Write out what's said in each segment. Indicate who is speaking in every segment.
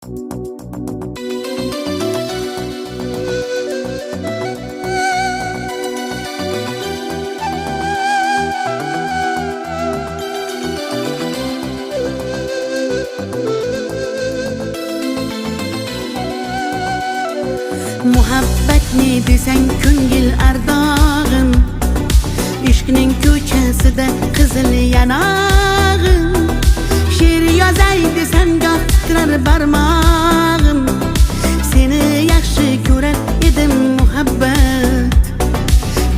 Speaker 1: Muhabbet ne desang ko'ngil ardog'im, ishqning ko'chasida qizil yanog'im. She'r yozay desam goh titrar barmog'im, seni yaxshi ko'rar edim muhabbat.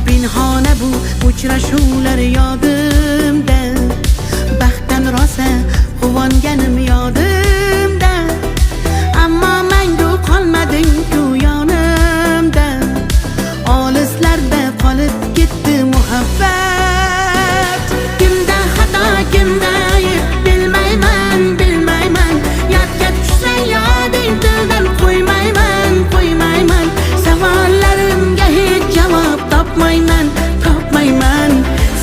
Speaker 1: Pinhona bu uchrashuvlar yodimda, baxtdan rosa quvonganim yodimda. Ammo mangu qolmading-ku yonimda, olislarda qolib ketdi muhabbat. Kimda xato, kimda ayb bilmayman, bilmayman. Yodga tushsa yoding tildan qo'ymayman, qo'ymayman. Savollarimga hech javob topmayman, topmayman.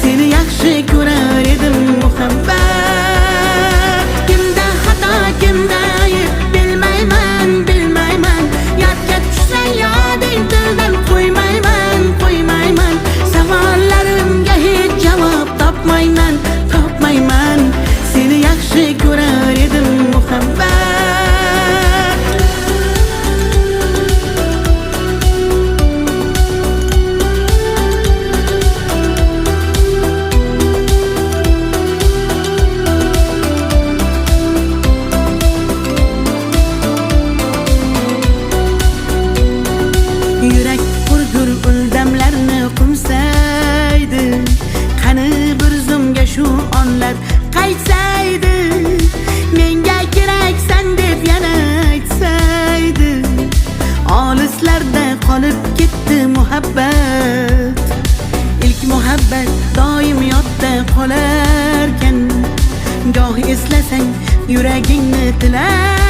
Speaker 1: Seni yaxshi ko'rar edim muhabbat. Kimda xato, kimda ayb bilmayman, bilmayman. Yodga tushsa yoding tildan qo'ymayman, qo'ymayman. Savollarimga hech javob topmayman, topmayman. Seni yaxshi ko'rar edim muhabbat. Yurak hurgur uldamlarni qumsaydi, qani bir zumga shu onlar qaytsaydi. Menga keraksan deb yana aytsaydi, olislarda qolib ketdi muhabbat. İlk muhabbat doim yodda qolarkan, goh eslasang yuragingni tilar.